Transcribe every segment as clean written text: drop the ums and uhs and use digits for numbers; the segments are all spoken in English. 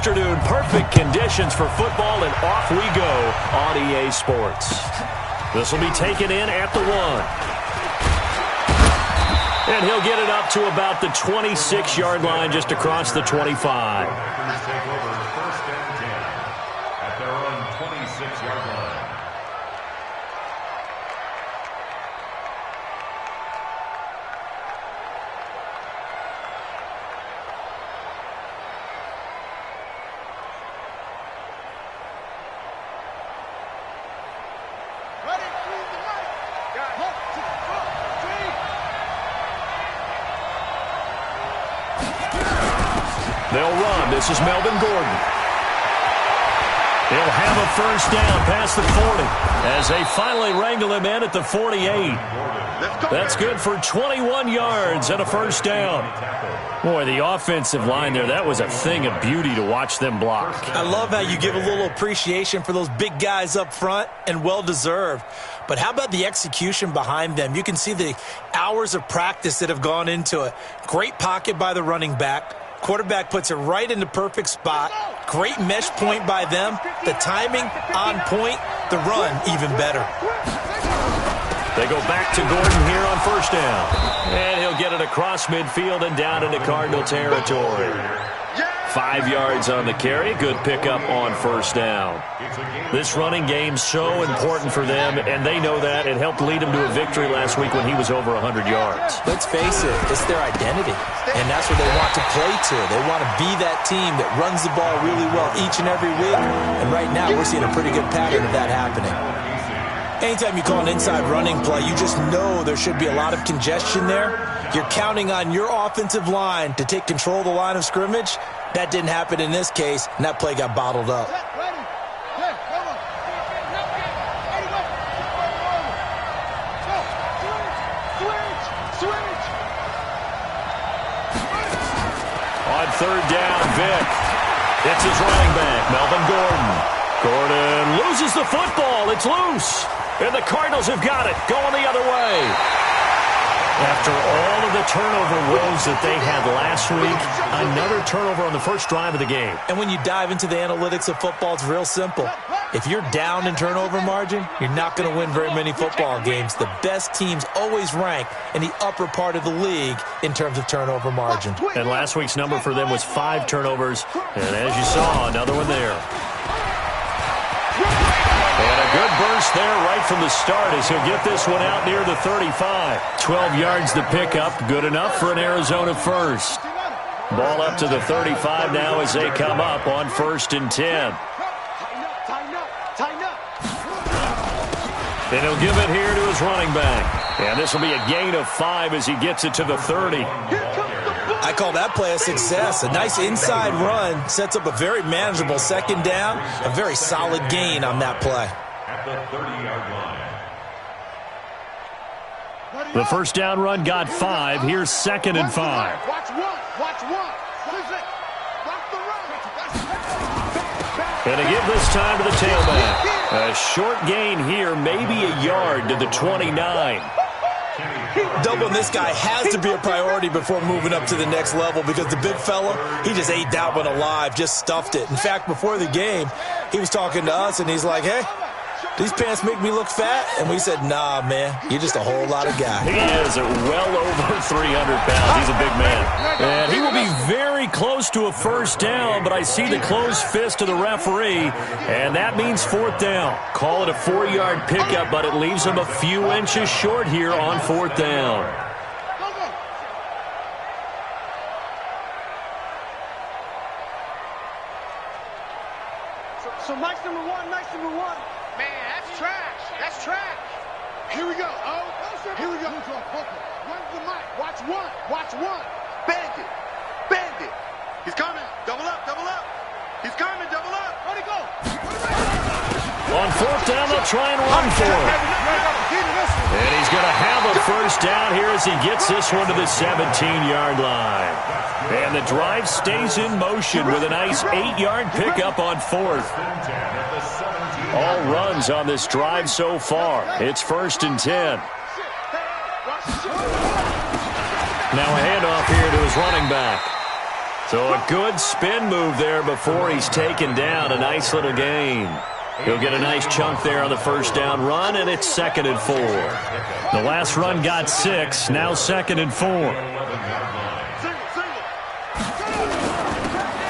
afternoon. Perfect conditions for football, and off we go on EA Sports. This will be taken in at the 1. And he'll get it up to about the 26-yard line, just across the 25. At their own 26-yard line. They'll run. This is Melvin Gordon. He'll have a first down past the 40 as they finally wrangle him in at the 48. That's good for 21 yards and a first down. Boy, the offensive line there, that was a thing of beauty to watch them block. I love how you give a little appreciation for those big guys up front, and well-deserved. But how about the execution behind them? You can see the hours of practice that have gone into it. Great pocket by the running back. Quarterback puts it right in the perfect spot. Great mesh point by them. The timing on point. The run even better. They go back to Gordon here on first down. And he'll get it across midfield and down into Cardinal territory. 5 yards on the carry. Good pickup on first down. This running game's so important for them, and they know that. It helped lead them to a victory last week when he was over 100 yards. Let's face it, it's their identity, and that's what they want to play to. They want to be that team that runs the ball really well each and every week, and right now we're seeing a pretty good pattern of that happening. Anytime you call an inside running play, you just know there should be a lot of congestion there. You're counting on your offensive line to take control of the line of scrimmage. That didn't happen in this case, and that play got bottled up. On third down, Vick. It's his running back, Melvin Gordon. Gordon loses the football. It's loose. And the Cardinals have got it, going the other way. After all of the turnover woes that they had last week, another turnover on the first drive of the game. And when you dive into the analytics of football, it's real simple. If you're down in turnover margin, you're not going to win very many football games. The best teams always rank in the upper part of the league in terms of turnover margin. And last week's number for them was 5 turnovers. And as you saw, another one there. And a good burst there right from the start as he'll get this one out near the 35. 12 yards to pick up. Good enough for an Arizona first. Ball up to the 35 now as they come up on 1st and 10. And he'll give it here to his running back. And this will be a gain of 5 as he gets it to the 30. I call that play a success. A nice inside run sets up a very manageable second down. A very solid gain on that play. At the 30-yard line. The first down run got 5. Here's 2nd and 5. Watch one. And to give this time to the tailback. A short gain here, maybe a yard to the 29. Doubling this guy has to be a priority before moving up to the next level because the big fella, he just ate that one alive, just stuffed it. In fact, before the game, he was talking to us, and he's like, hey, these pants make me look fat? And we said, nah, man, you're just a whole lot of guy. He is well over 300 pounds. He's a big man. And he will be very close to a first down, but I see the closed fist of the referee, and that means 4th down. Call it a 4-yard pickup, but it leaves him a few inches short here on 4th down. So nice number one. Man, that's trash. Here we go. Here we go. Run the mic. Watch one. Bandit. He's coming. Double up. He's coming. Double up. Where'd he go? On 4th down, they'll try and run for him. And he's going to have a first down here as he gets this one to the 17-yard line. And the drive stays in motion with a nice 8-yard pickup on 4th. All runs on this drive so far. It's 1st and 10. Now a handoff here to his running back. So a good spin move there before he's taken down. A nice little gain. He'll get a nice chunk there on the first down run, and it's 2nd and 4. The last run got 6, now 2nd and 4.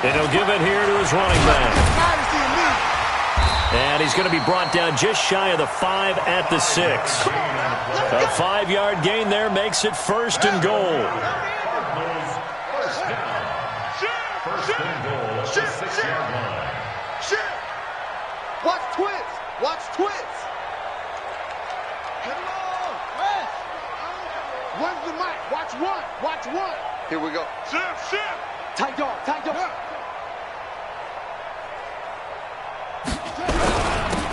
And he'll give it here to his running back. And he's going to be brought down just shy of the 5 at the 6. A 5-yard gain there makes it 1st and goal. First and goal at the 6-yard line. Watch twins. Watch twins. One's the mic. Watch one. Watch one. Here we go. Shift. Tight dog.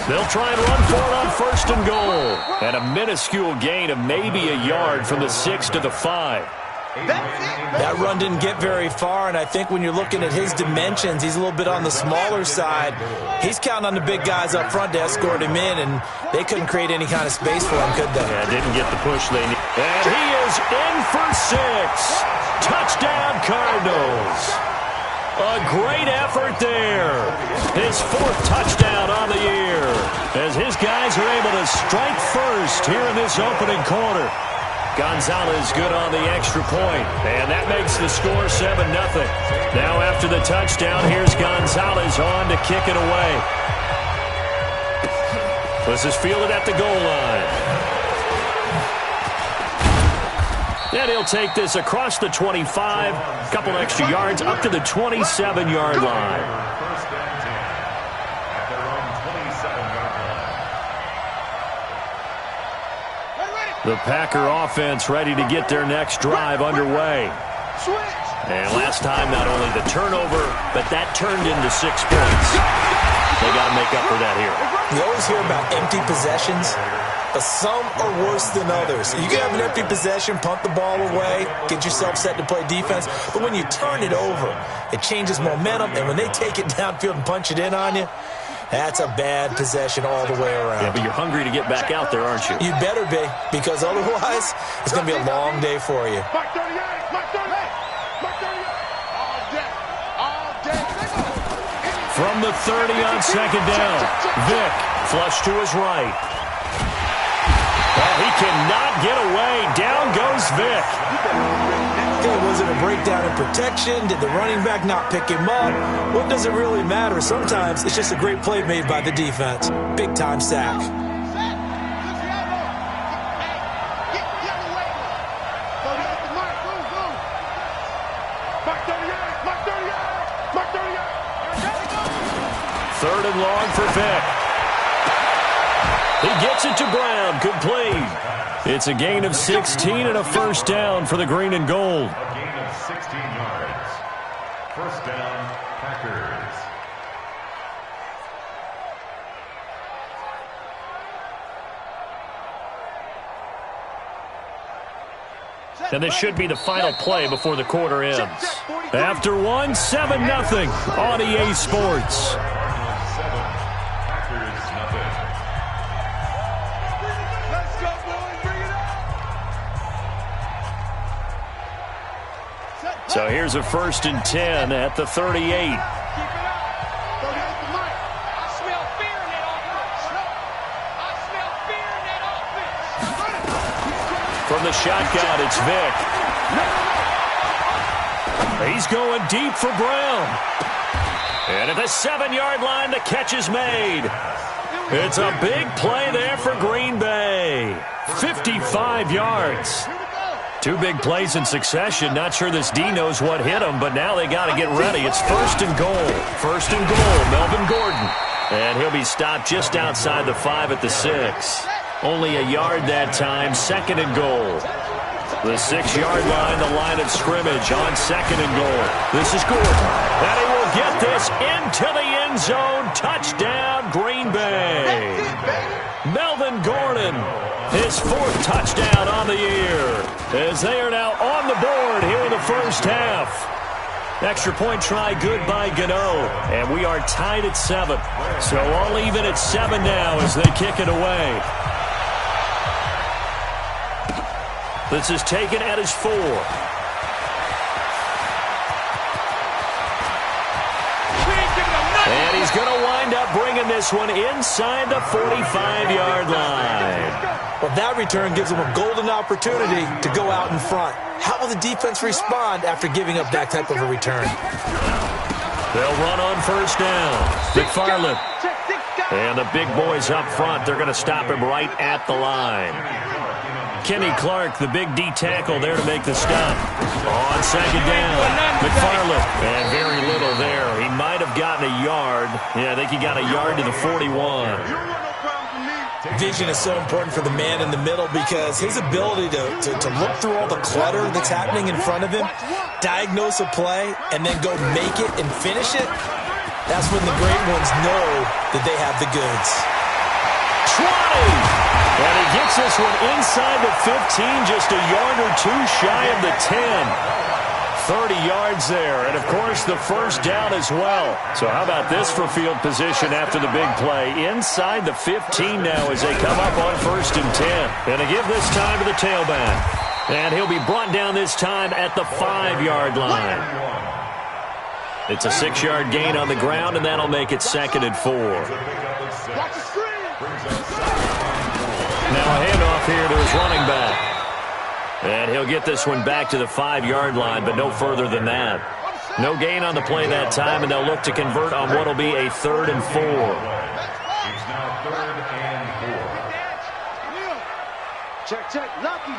They'll try and run for it on 1st and goal. And a minuscule gain of maybe a yard from the 6 to the 5. That run didn't get very far, and I think when you're looking at his dimensions, he's a little bit on the smaller side. He's counting on the big guys up front to escort him in, and they couldn't create any kind of space for him, could they? Yeah, didn't get the push they need. And he is in for 6. Touchdown, Cardinals. A great effort there. His 4th touchdown on the year, as his guys are able to strike first here in this opening quarter. Gonzalez good on the extra point, and that makes the score 7-0. Now after the touchdown, here's Gonzalez on to kick it away. This is fielded at the goal line. And he'll take this across the 25, a couple extra yards up to the 27-yard line. First and 10 at their own 27-yard line. The Packer offense ready to get their next drive underway. And last time, not only the turnover, but that turned into 6 points. They got to make up for that here. You always hear about empty possessions, but some are worse than others. You can have an empty possession, punt the ball away, get yourself set to play defense, but when you turn it over, it changes momentum, and when they take it downfield and punch it in on you, that's a bad possession all the way around. Yeah, but you're hungry to get back out there, aren't you? You better be, because otherwise, it's going to be a long day for you. From the 30 on 2nd down, Vick flush to his right. He cannot get away. Down goes Vick. Okay, was it a breakdown in protection? Did the running back not pick him up? What does it really matter? Sometimes it's just a great play made by the defense. Big-time sack. Third and long for Vick. He gets it to Brown, complete. It's a gain of 16 and a first down for the green and gold. A gain of 16 yards. First down, Packers. And this should be the final play before the quarter ends. After one, 7-0 on EA Sports. So here's a 1st and 10 at the 38. From the shotgun, it's Vick. He's going deep for Brown. And at the 7-yard line, the catch is made. It's a big play there for Green Bay. 55 yards. 2 big plays in succession. Not sure this D knows what hit him, but now they got to get ready. It's 1st and goal. 1st and goal, Melvin Gordon. And he'll be stopped just outside the 5 at the 6. Only a yard that time, 2nd and goal. The 6-yard line, the line of scrimmage on 2nd and goal. This is Gordon. And he will get this into the end zone. Touchdown, Green Bay. Melvin Gordon, his 4th touchdown on the year, as they are now on the board here in the first half. Extra point try good by Gano, and we are tied at 7. So all even at 7 now as they kick it away. This is taken at his 4. And he's going to wind up bringing this one inside the 45-yard line. Well, that return gives them a golden opportunity to go out in front. How will the defense respond after giving up that type of a return? They'll run on first down. McFarland. And the big boys up front, they're going to stop him right at the line. Kenny Clark, the big D tackle there to make the stop. On second down, McFarland. And very little there. He might have gotten a yard. Yeah, I think he got a yard to the 41. Vision is so important for the man in the middle because his ability to look through all the clutter that's happening in front of him, diagnose a play, and then go make it and finish it, that's when the great ones know that they have the goods. 20! And he gets this one inside the 15, just a yard or two shy of the 10. 30 yards there, and of course the first down as well. So how about this for field position after the big play? Inside the 15 now as they come up on first and 10. And they give this time to the tailback. And he'll be brought down this time at the 5-yard line. It's a 6-yard gain on the ground, and that'll make it 2nd and 4. Now a handoff here to his running back. And he'll get this one back to the 5-yard line, but no further than that. No gain on the play that time, and they'll look to convert on what will be a 3rd and 4. It's now 3rd and 4. Check. Lucky.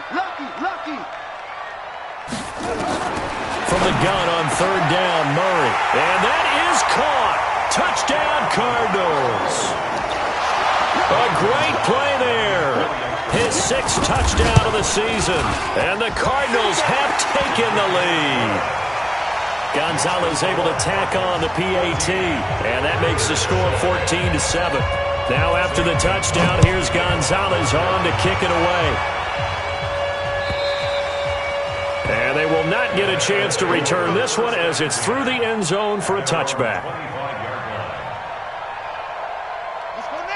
From the gun on 3rd down, Murray. And that is caught. Touchdown, Cardinals. A great play there. His 6th touchdown of the season. And the Cardinals have taken the lead. Gonzalez able to tack on the PAT. And that makes the score 14-7. Now after the touchdown, here's Gonzalez on to kick it away. And they will not get a chance to return this one as it's through the end zone for a touchback.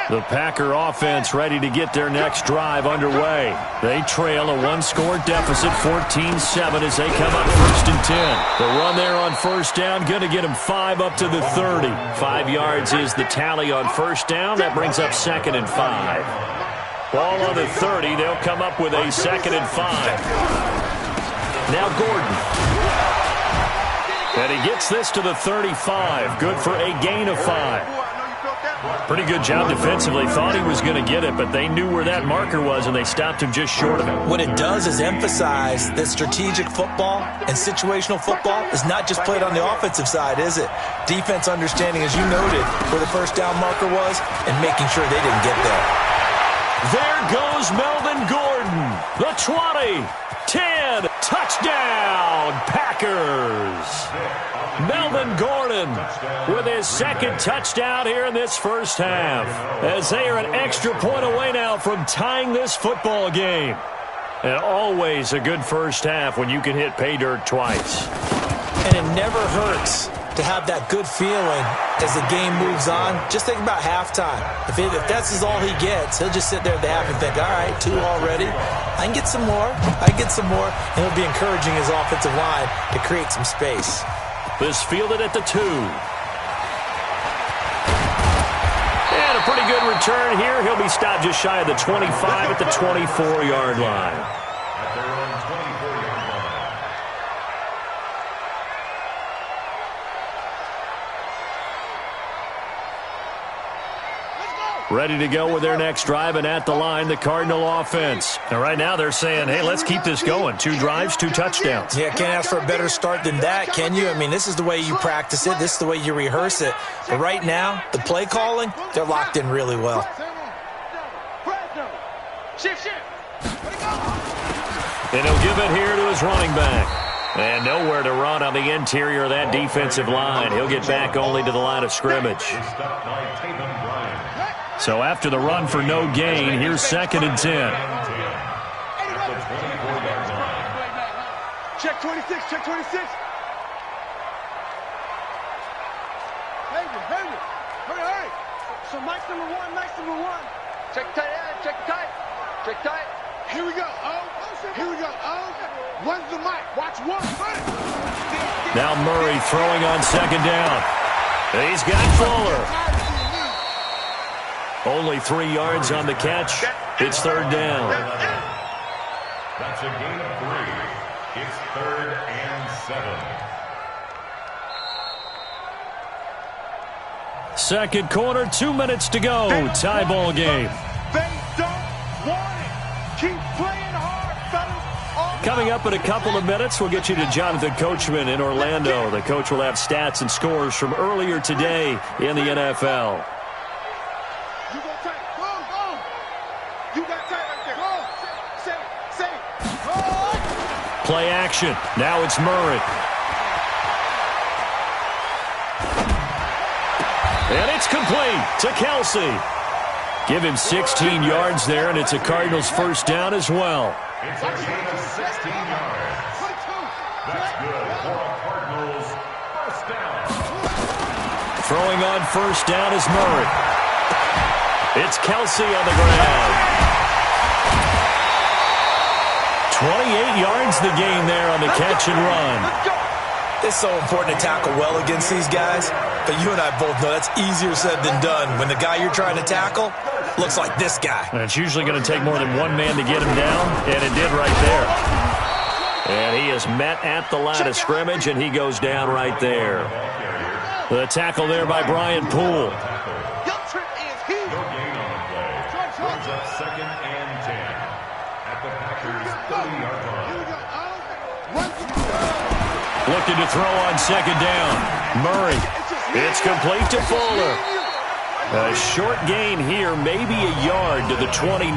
The Packer offense ready to get their next drive underway. They trail a 1-score deficit, 14-7 as they come up 1st and 10. The run there on first down, going to get them 5 up to the 30. 5 yards is the tally on first down. That brings up 2nd and 5. Ball on the 30. They'll come up with a 2nd and 5. Now Gordon. And he gets this to the 35. Good for a gain of 5. Pretty good job defensively. Thought he was going to get it, but they knew where that marker was, and they stopped him just short of it. What it does is emphasize that strategic football and situational football is not just played on the offensive side, is it? Defense understanding, as you noted, where the first down marker was and making sure they didn't get there. There goes Melvin Gordon. The 20, 10, touchdown, Packers. Melvin Gordon with his 2nd touchdown here in this first half, as they are an extra point away now from tying this football game. And always a good first half when you can hit pay dirt twice. And it never hurts to have that good feeling as the game moves on. Just think about halftime. If that's all he gets, he'll just sit there at the half and think, all right, 2 already. I can get some more. And he'll be encouraging his offensive line to create some space. This fielded at the 2. And a pretty good return here. He'll be stopped just shy of the 25 at the 24-yard line. At their own 24-yard line. Ready to go with their next drive, and at the line, the Cardinal offense. And right now they're saying, hey, let's keep this going. 2 drives, 2 touchdowns. Yeah, can't ask for a better start than that, can you? I mean, this is the way you practice it. This is the way you rehearse it. But right now, the play calling, they're locked in really well. And he'll give it here to his running back. And nowhere to run on the interior of that defensive line. He'll get back only to the line of scrimmage. So after the run for no gain, here's 2nd and 10. Check 26. Hurry. So Mike's number one. Check tight. Here we go. Runs the Mike. Watch 1. Now Murray throwing on 2nd down. He's got Fuller. Only 3 yards on the catch. It's third down. That's a gain of 3. It's 3rd and 7. Second quarter, 2 minutes to go. Tie ball game. They don't want it. Keep playing hard, fellas. Coming up in a couple of minutes, we'll get you to Jonathan Coachman in Orlando. The coach will have stats and scores from earlier today in the NFL. You go tight. Go. You got tight right there. Go. Say. Play action. Now it's Murray. And it's complete to Kelsey. Give him 16 yards there, and it's a Cardinals first down as well. It's a gain of 16 yards. That's good for a Cardinals first down. Throwing on first down is Murray. It's Kelsey on the ground. 28 yards the gain there on the catch and run. It's so important to tackle well against these guys, but you and I both know that's easier said than done when the guy you're trying to tackle looks like this guy. And it's usually going to take more than one man to get him down, and it did right there. And he is met at the line of scrimmage, and he goes down right there. The tackle there by Brian Poole. No gain on the play. Brings up 2nd and 10 at the Packers' 30-yard line. Looking to throw on second down. Murray. It's complete to Fuller. A short gain here, maybe a yard to the 29.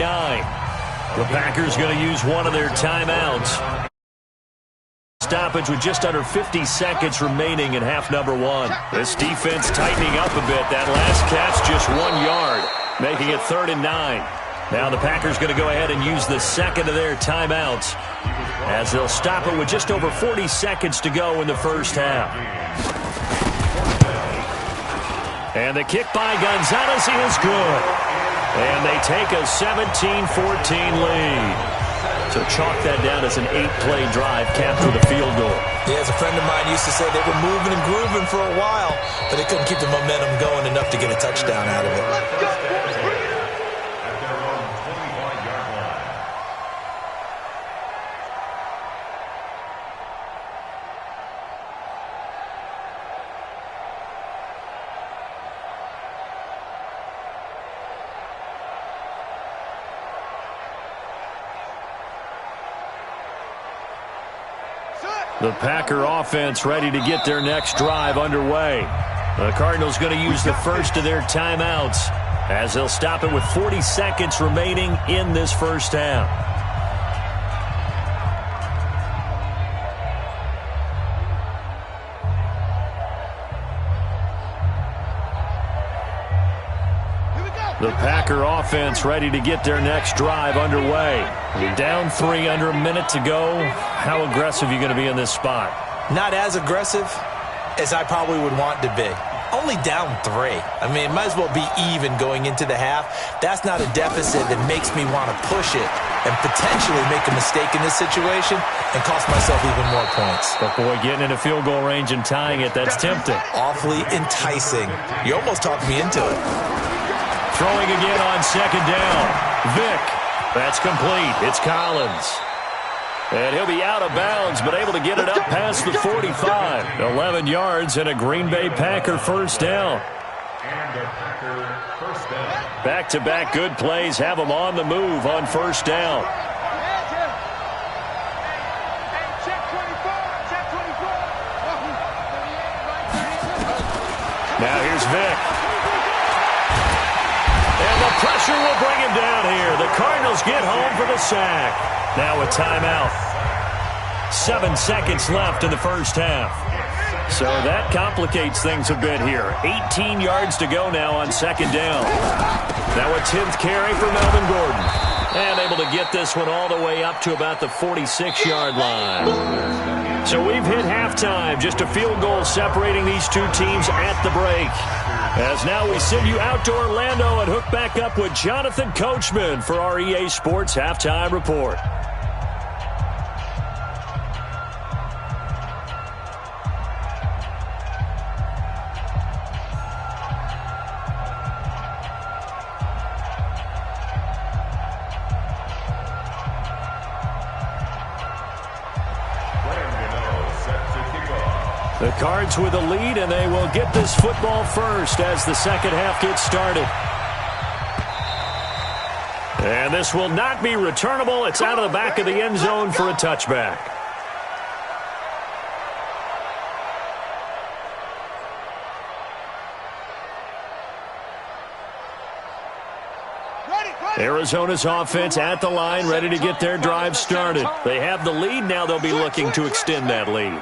The Packers going to use one of their timeouts. Stoppage with just under 50 seconds remaining in half number 1. This defense tightening up a bit. That last catch just 1 yard, making it 3rd and 9. Now the Packers going to go ahead and use the second of their timeouts as they'll stop it with just over 40 seconds to go in the first half. And the kick by Gonzalez is good. And they take a 17-14 lead. So chalk that down as an 8-play drive capped with a field goal. Yeah, as a friend of mine used to say, they were moving and grooving for a while, but they couldn't keep the momentum going enough to get a touchdown out of it. The Packer offense ready to get their next drive underway. The Cardinals going to use the first of their timeouts as they'll stop it with 40 seconds remaining in this first half. The Packer offense ready to get their next drive underway. Down 3 under a minute to go. How aggressive are you going to be in this spot? Not as aggressive as I probably would want to be. Only down 3. I mean, it might as well be even going into the half. That's not a deficit that makes me want to push it and potentially make a mistake in this situation and cost myself even more points. But boy, getting in a field goal range and tying it, that's tempting. Awfully enticing. You almost talked me into it. Throwing again on second down. Vick. That's complete. It's Collins. And he'll be out of bounds, but able to get it up past the 45. 11 yards and a Green Bay Packer first down. And a Packer first down. Back-to-back good plays have them on the move on first down. Now here's Vick. And the pressure will bring him down here. The Cardinals get home for the sack. Now a timeout. 7 seconds left in the first half. So that complicates things a bit here. 18 yards to go now on second down. Now a 10th carry for Melvin Gordon. And able to get this one all the way up to about the 46-yard line. So we've hit halftime. Just a field goal separating these two teams at the break. As now we send you out to Orlando and hook back up with Jonathan Coachman for our EA Sports Halftime Report. Cards with a lead, and they will get this football first as the second half gets started. And this will not be returnable. It's out of the back of the end zone for a touchback. Arizona's offense at the line, ready to get their drive started. They have the lead. Now they'll be looking to extend that lead.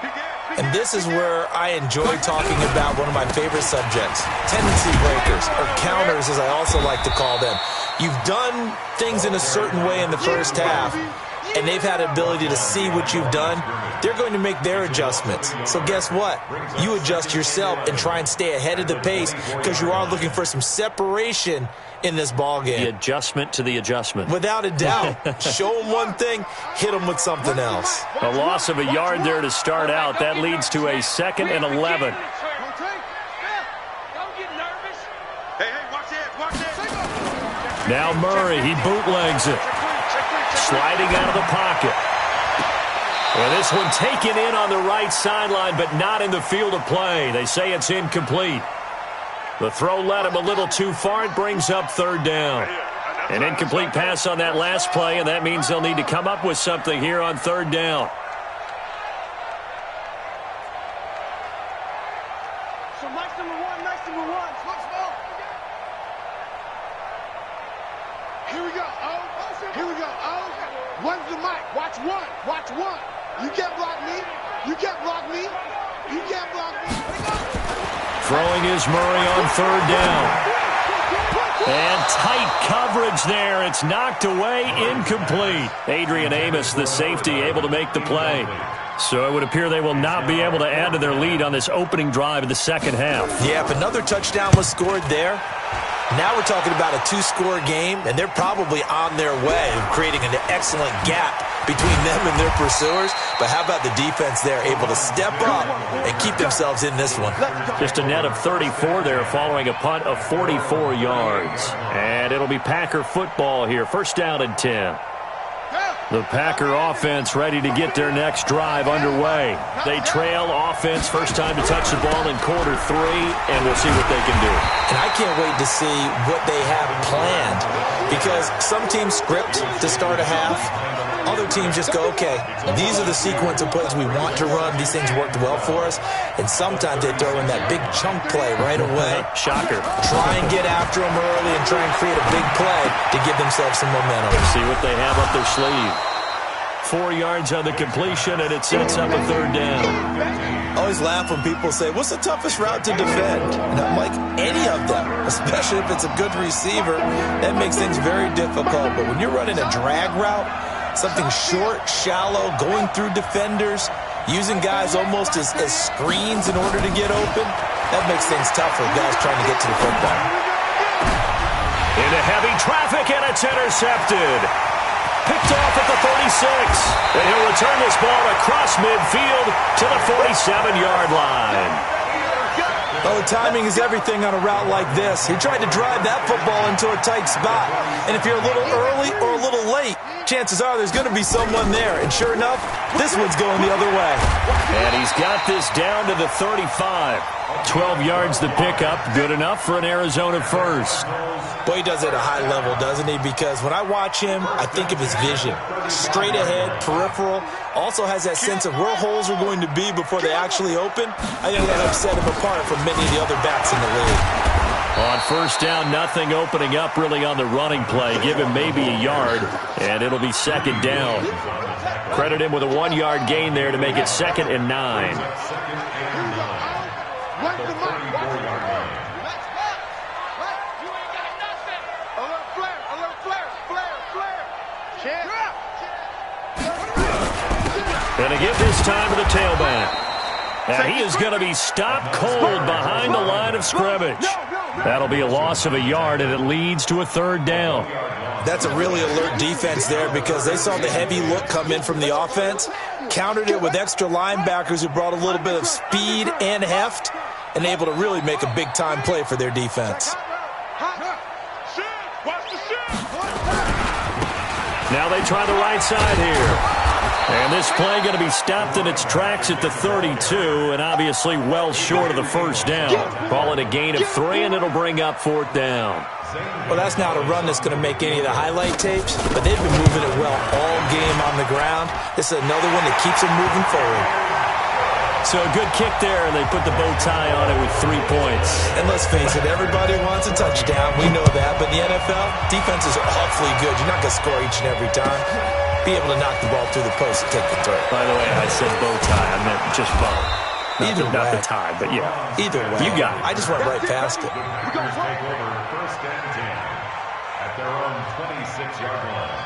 And this is where I enjoy talking about one of my favorite subjects, tendency breakers, or counters as I also like to call them. You've done things in a certain way in the first half, and they've had an ability to see what you've done. They're going to make their adjustments. So guess what? You adjust yourself and try and stay ahead of the pace because you are looking for some separation in this ball game. The adjustment to the adjustment. Without a doubt. Show them one thing, hit them with something else. A loss of a yard there to start out. That leads to a 2nd and 11. Now Murray, he bootlegs it. Sliding out of the pocket. And this one taken in on the right sideline, but not in the field of play. They say it's incomplete. The throw led him a little too far. It brings up 3rd down. An incomplete pass on that last play, and that means they'll need to come up with something here on 3rd down. So nice number one. Small. Here we go. Here we go. One's the mic. Watch one. You can't block me. You can't block me. Throwing is Murray on 3rd down. And tight coverage there. It's knocked away, incomplete. Adrian Amos, the safety, able to make the play. So it would appear they will not be able to add to their lead on this opening drive of the second half. Yeah, if another touchdown was scored there, now we're talking about a 2-score game, and they're probably on their way of creating an excellent gap between them and their pursuers. But how about the defense there, able to step up and keep themselves in this one? Just a net of 34 there following a punt of 44 yards. And it'll be Packer football here. 1st down and 10. The Packer offense ready to get their next drive underway. They trail offense, first time to touch the ball in quarter 3, and we'll see what they can do. And I can't wait to see what they have planned, because some teams script to start a half. Other teams just go, okay, these are the sequence of plays we want to run. These things worked well for us. And sometimes they throw in that big chunk play right away. Shocker. Try and get after them early and try and create a big play to give themselves some momentum. See what they have up their sleeve. 4 yards on the completion, and it sets up a 3rd down. I always laugh when people say, what's the toughest route to defend? And I'm like, any of them, especially if it's a good receiver. That makes things very difficult. But when you're running a drag route, something short, shallow, going through defenders, using guys almost as screens in order to get open, that makes things tough for guys trying to get to the football. Into heavy traffic, and it's intercepted. Picked off at the 36. And he'll return this ball across midfield to the 47-yard line. Well, the timing is everything on a route like this. He tried to drive that football into a tight spot. And if you're a little early or a little late, chances are there's going to be someone there. And sure enough, this one's going the other way. And he's got this down to the 35. 12 yards to pick up. Good enough for an Arizona first. Boy, he does it at a high level, doesn't he? Because when I watch him, I think of his vision. Straight ahead, peripheral. Also has that sense of where holes are going to be before they actually open. I think that upset him apart from many of the other backs in the league. On 1st down, nothing opening up really on the running play. Give him maybe a yard, and it'll be 2nd down. Credit him with a 1-yard gain there to make it 2nd and 9. And again this time to the tailback. And he is going to be stopped cold behind the line of scrimmage. That'll be a loss of a yard, and it leads to a 3rd down. That's a really alert defense there because they saw the heavy look come in from the offense, countered it with extra linebackers who brought a little bit of speed and heft, and able to really make a big-time play for their defense. Now they try the right side here. And this play going to be stopped in its tracks at the 32, and obviously well short of the first down. Call it a gain of 3, and it'll bring up 4th down. Well, that's not a run that's going to make any of the highlight tapes, but they've been moving it well all game on the ground. This is another one that keeps them moving forward. So a good kick there, and they put the bow tie on it with 3 points. And let's face it, everybody wants a touchdown. We know that. But in the NFL, defenses are awfully good. You're not going to score each and every time. Be able to knock the ball through the post and take the throw. By the way, I said bow tie. I meant just bow. Not the tie, but yeah. Either way. You got it. I just went right past it. Take over 1st and 10 at their own 26-yard line.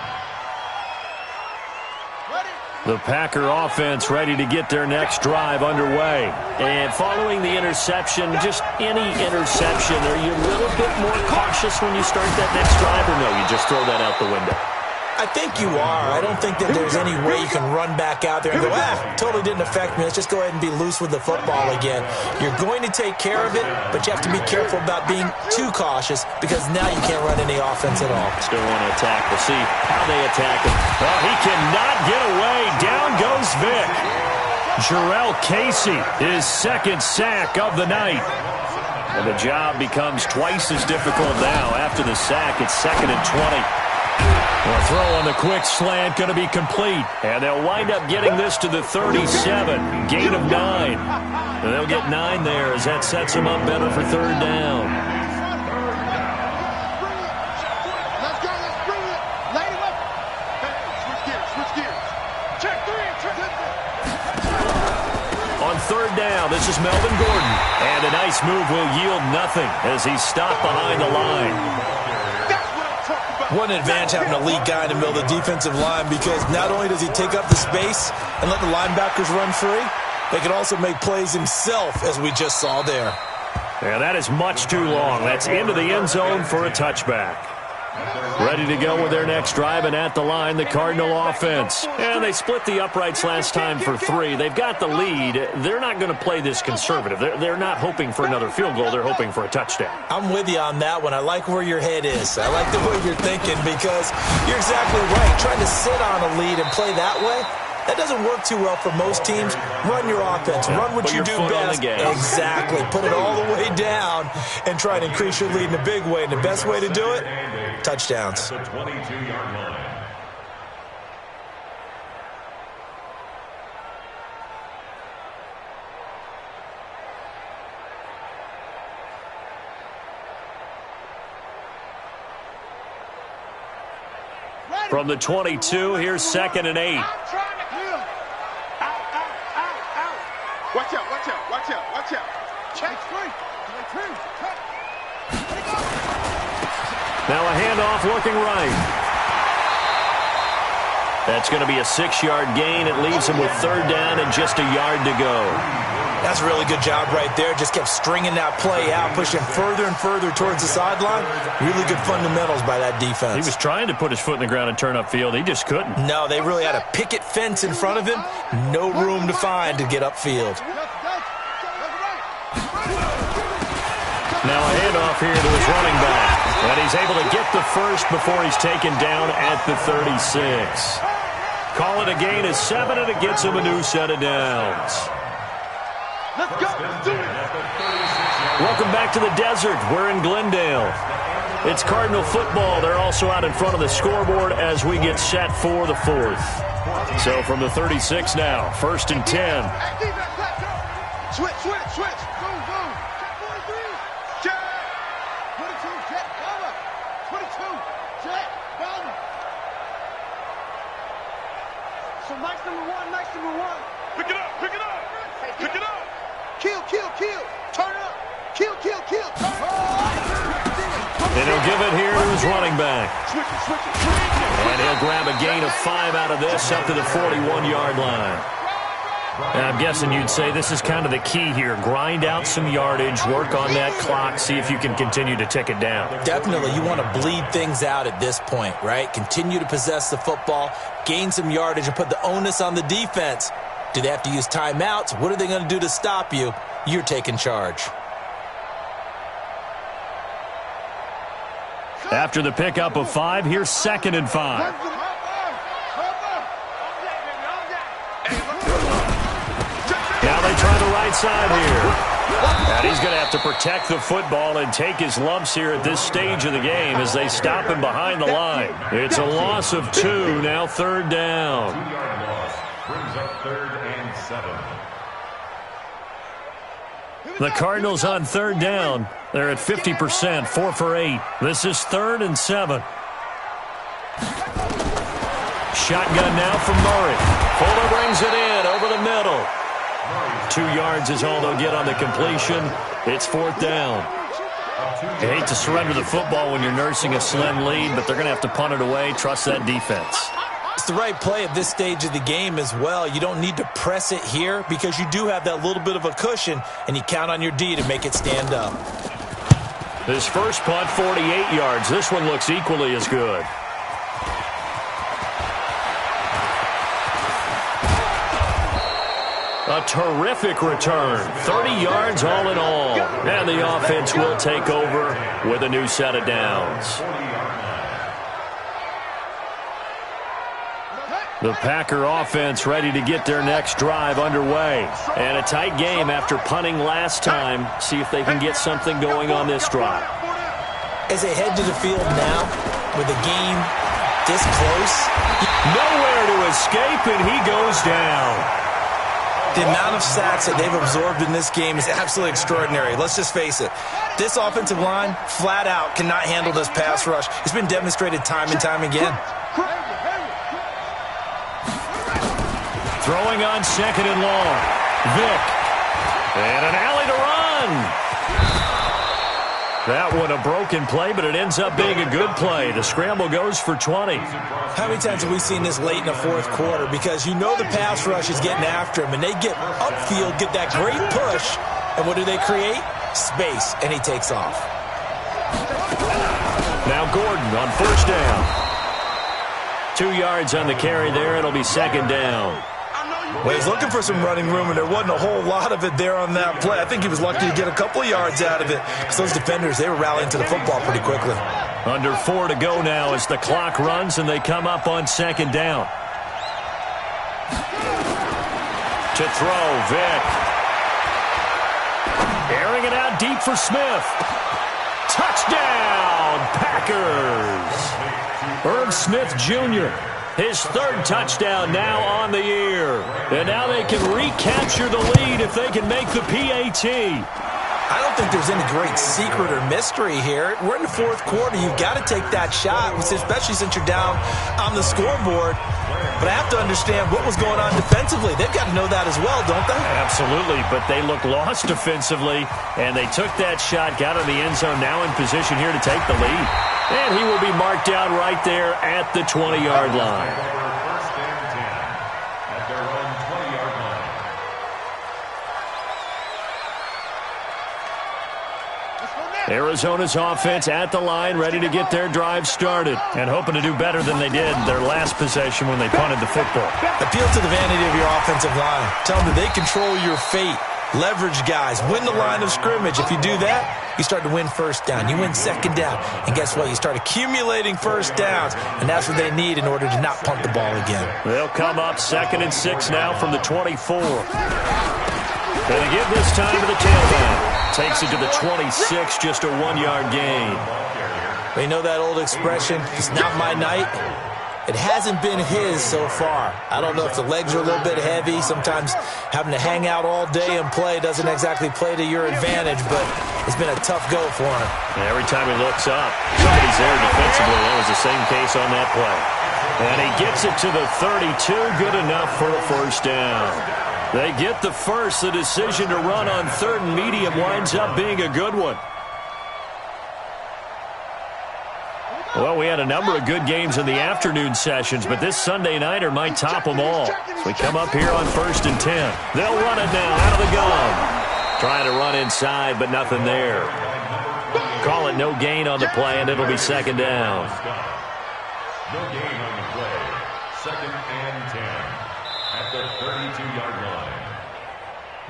The Packer offense ready to get their next drive underway. And following the interception, just any interception, are you a little bit more cautious when you start that next drive, or no, you just throw that out the window? I think you are. I don't think that there's any way you can run back out there and go, totally didn't affect me. Let's just go ahead and be loose with the football again. You're going to take care of it, but you have to be careful about being too cautious because now you can't run any offense at all. Still want to attack. We'll see how they attack him. Oh, he cannot get away. Down goes Vic. Jarrell Casey, his 2nd sack of the night. And the job becomes twice as difficult now. After the sack, it's 2nd and 20. Well, throw on the quick slant, going to be complete. And they'll wind up getting this to the 37, gain of 9. And they'll get 9 there as that sets them up better for 3rd down. Let's go, let's bring it. Light him up. Switch gears. Check 3. On 3rd down, this is Melvin Gordon. And a nice move will yield nothing as he's stopped behind the line. What an advantage having a lead guy in the middle of the defensive line because not only does he take up the space and let the linebackers run free, they can also make plays himself, as we just saw there. Yeah, that is much too long. That's into the end zone for a touchback. Ready to go with their next drive, and at the line, the Cardinal offense. And they split the uprights last time for 3. They've got the lead. They're not going to play this conservative. They're not hoping for another field goal. They're hoping for a touchdown. I'm with you on that one. I like where your head is. I like the way you're thinking because you're exactly right. Trying to sit on a lead and play that way, that doesn't work too well for most teams. Run your offense. Run what you do best. Exactly. Put it all the way down and try and increase your lead in a big way. And the best way to do it, touchdowns. The 22-yard line. From the 22, here's 2nd and 8. Watch out. Check 3. Now a handoff looking right. That's going to be a 6-yard gain. It leaves him with 3rd down and just a yard to go. That's a really good job right there. Just kept stringing that play out, pushing further and further towards the sideline. Really good fundamentals by that defense. He was trying to put his foot in the ground and turn upfield. He just couldn't. No, they really had a picket fence in front of him. No room to find to get upfield. Now a handoff here to his running back. And he's able to get the first before he's taken down at the 36. Call it a gain of 7, and it gets him a new set of downs. Let's go. Let's do it. Welcome back to the desert. We're in Glendale. It's Cardinal football. They're also out in front of the scoreboard as we get set for the 4th. So from the 36 now, 1st and 10. Switch. Boom. Check 43. Check. 22. Check. Over. 22. Check. Over. So Mike's number one. Pick it up. Kill. Turn up. Kill. Turn up. And he'll give it here to his running back. Switch it. And he'll grab a gain of 5 out of this up to the 41-yard line. And I'm guessing you'd say this is kind of the key here. Grind out some yardage, work on that clock, see if you can continue to tick it down. Definitely. You want to bleed things out at this point, right? Continue to possess the football, gain some yardage, and put the onus on the defense. Do they have to use timeouts? What are they going to do to stop you? You're taking charge. After the pickup of 5, here's 2nd and 5. inside here. And he's going to have to protect the football and take his lumps here at this stage of the game as they stop him behind the line. It's a loss of 2, now 3rd down. 2-yard loss brings up 3rd and 7. The Cardinals on 3rd down. They're at 50%, 4 for 8. This is 3rd and 7. Shotgun now from Murray. Fuller brings it in over the middle. 2 yards is all they'll get on the completion. It's 4th down. You hate to surrender the football when you're nursing a slim lead, but they're going to have to punt it away. Trust that defense. It's the right play at this stage of the game as well. You don't need to press it here because you do have that little bit of a cushion, and you count on your D to make it stand up. His first punt, 48 yards. This one looks equally as good. A terrific return. 30 yards all in all. And the offense will take over with a new set of downs. The Packer offense ready to get their next drive underway. And a tight game after punting last time. See if they can get something going on this drive. As they head to the field now, with the game this close. Nowhere to escape, and he goes down. The amount of sacks that they've absorbed in this game is absolutely extraordinary. Let's just face it. This offensive line, flat out, cannot handle this pass rush. It's been demonstrated time and time again. Throwing on 2nd and long. Vick. And an alley to run. That one a broken play, but it ends up being a good play. The scramble goes for 20. How many times have we seen this late in the 4th quarter? Because you know the pass rush is getting after him, and they get upfield, get that great push, and what do they create? Space, and he takes off. Now Gordon on 1st down. 2 yards on the carry there. It'll be 2nd down. Well, he's looking for some running room, and there wasn't a whole lot of it there on that play. I think he was lucky to get a couple of yards out of it because those defenders, they were rallying to the football pretty quickly. Under 4 to go now as the clock runs, and they come up on 2nd down. To throw, Vick. Airing it out deep for Smith. Touchdown, Packers. Irv Smith Jr., his 3rd touchdown now on the year. And now they can recapture the lead if they can make the PAT. I don't think there's any great secret or mystery here. We're in the 4th quarter. You've got to take that shot, especially since you're down on the scoreboard. But I have to understand what was going on defensively. They've got to know that as well, don't they? Absolutely, but they look lost defensively, and they took that shot, got in the end zone, now in position here to take the lead. And he will be marked down right there at the 20-yard line. First and 10 at their own 20-yard line. Arizona's offense at the line, ready to get their drive started, and hoping to do better than they did their last possession when they punted the football. Appeal to the vanity of your offensive line. Tell them that they control your fate. Leverage guys. Win the line of scrimmage. If you do that, you start to win 1st down. You win 2nd down. And guess what? You start accumulating 1st downs. And that's what they need in order to not punt the ball again. They'll come up 2nd and 6 now from the 24. And they give this time to the tailback. Takes it to the 26, just a 1-yard gain. You know that old expression, it's not my night? It hasn't been his so far. I don't know if the legs are a little bit heavy. Sometimes having to hang out all day and play doesn't exactly play to your advantage, but it's been a tough go for him. Every time he looks up, somebody's there defensively. That was the same case on that play. And he gets it to the 32, good enough for a 1st down. They get the first. The decision to run on 3rd and medium winds up being a good one. Well, we had a number of good games in the afternoon sessions, but this Sunday nighter might top them all. So we come up here on 1st and 10. They'll run it now out of the gun. Trying to run inside, but nothing there. Call it no gain on the play, and it'll be 2nd down. No gain on the play. 2nd and 10 at the 32-yard line.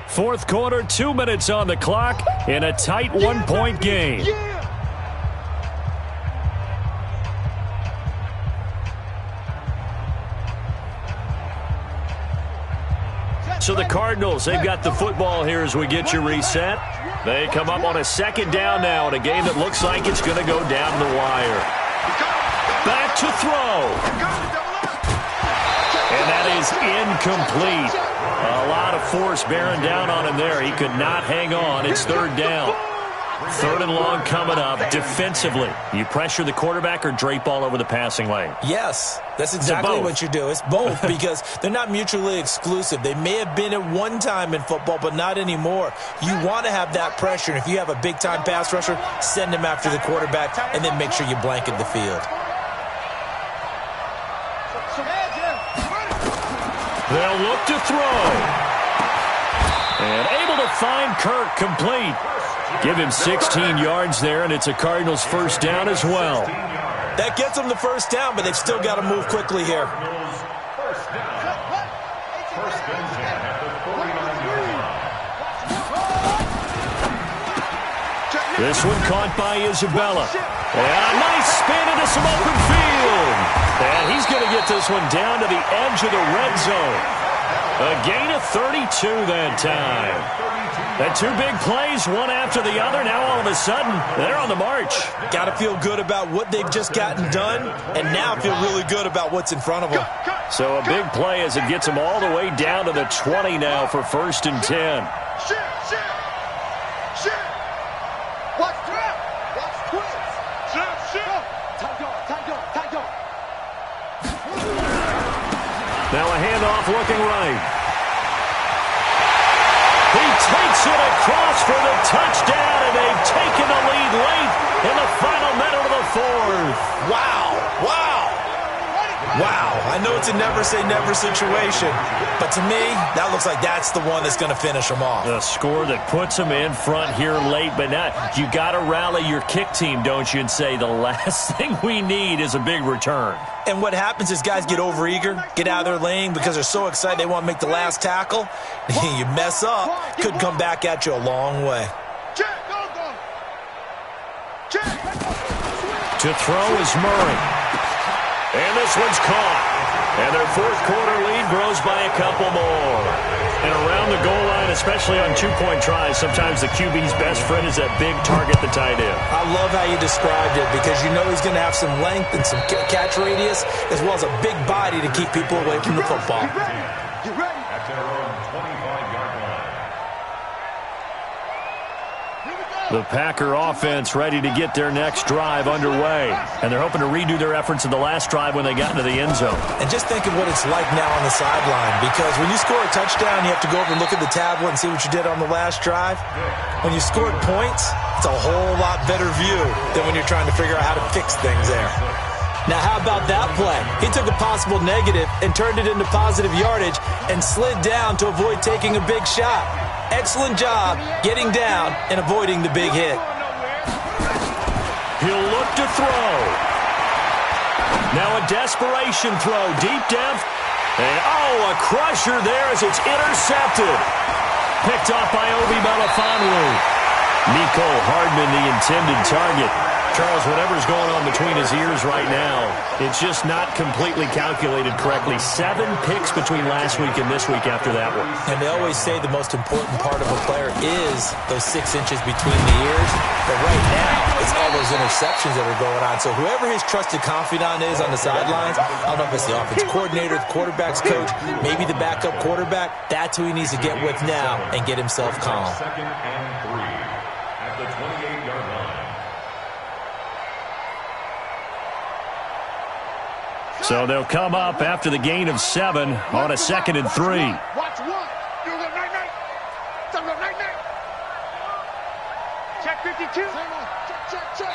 4th quarter, 2 minutes on the clock in a tight 1-point game. So the Cardinals, they've got the football here as we get you reset. They come up on a second down now in a game that looks like it's going to go down the wire. Back to throw. And that is incomplete. A lot of force bearing down on him there. He could not hang on. It's third down. Third and long coming up. Defensively, you pressure the quarterback or drape all over the passing lane? Yes, that's exactly what you do. It's both because they're not mutually exclusive. They may have been at one time in football, but not anymore. You want to have that pressure, and if you have a big-time pass rusher, send him after the quarterback, and then make sure you blanket the field. They'll look to throw. And able to find Kirk complete. Give him 16 yards there, and it's a Cardinals first down as well. That gets them the first down, but they've still got to move quickly here. This one caught by Isabella. And a nice spin into some open field. And he's going to get this one down to the edge of the red zone. A gain of 32 that time. The two big plays, one after the other. Now all of a sudden, they're on the march. Got to feel good about what they've just gotten done, and now feel really good about what's in front of them. So a big play as it gets them all the way down to the 20 now for 1st and 10. Watch trap. Watch twins. Now a handoff looking right. He takes it across for the touchdown, and they've taken the lead late in the final minute of the fourth. Wow. I know it's a never-say-never situation, but to me, that looks like that's the one that's going to finish them off. The score that puts them in front here late, but now you got to rally your kick team, don't you, and say the last thing we need is a big return. And what happens is guys get overeager, get out of their lane because they're so excited they want to make the last tackle. You mess up, could come back at you a long way. To throw is Murray. And this one's caught. And their fourth quarter lead grows by a couple more. And around the goal line, especially on two-point tries, sometimes the QB's best friend is that big target, the tight end. I love how you described it because you know he's going to have some length and some catch radius as well as a big body to keep people away from the football. Get ready. At their own 25-yard line. The Packer offense ready to get their next drive underway. And they're hoping to redo their efforts in the last drive when they got into the end zone. And just think of what it's like now on the sideline, because when you score a touchdown, you have to go over and look at the tablet and see what you did on the last drive. When you scored points, it's a whole lot better view than when you're trying to figure out how to fix things there. Now, how about that play? He took a possible negative and turned it into positive yardage and slid down to avoid taking a big shot. Excellent job getting down and avoiding the big hit. He'll look to throw. Now a desperation throw deep down. And a crusher there as it's intercepted. Picked off by Obi Melifonwu. Nico Hardman, the intended target. Charles, whatever's going on between his ears right now, it's just not completely calculated correctly. 7 picks between last week and this week after that one. And they always say the most important part of a player is those 6 inches between the ears. But right now, it's all those interceptions that are going on. So whoever his trusted confidant is on the sidelines, I don't know if it's the offensive coordinator, the quarterback's coach, maybe the backup quarterback, that's who he needs to get with now and get himself calm. 2nd and 3 at the 28-yard line. So they'll come up after the gain of 7 on a 2nd and 3. Watch one. You go night-night. Night-night. Check 52. Check.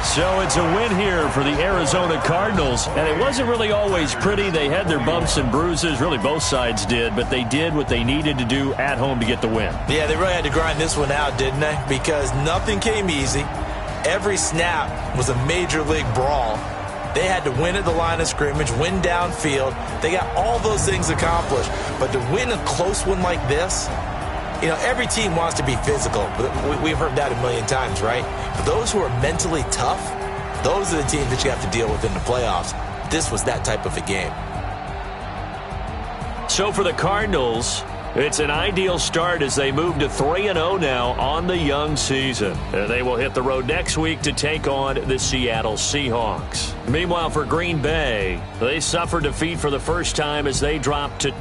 So it's a win here for the Arizona Cardinals. And it wasn't really always pretty. They had their bumps and bruises. Really, both sides did. But they did what they needed to do at home to get the win. Yeah, they really had to grind this one out, didn't they? Because nothing came easy. Every snap was a major league brawl. They had to win at the line of scrimmage, win downfield. They got all those things accomplished. But to win a close one like this, you know, every team wants to be physical. We've heard that a million times, right? But those who are mentally tough, those are the teams that you have to deal with in the playoffs. This was that type of a game. So for the Cardinals, it's an ideal start as they move to 3-0 now on the young season. And they will hit the road next week to take on the Seattle Seahawks. Meanwhile, for Green Bay, they suffered defeat for the first time as they dropped to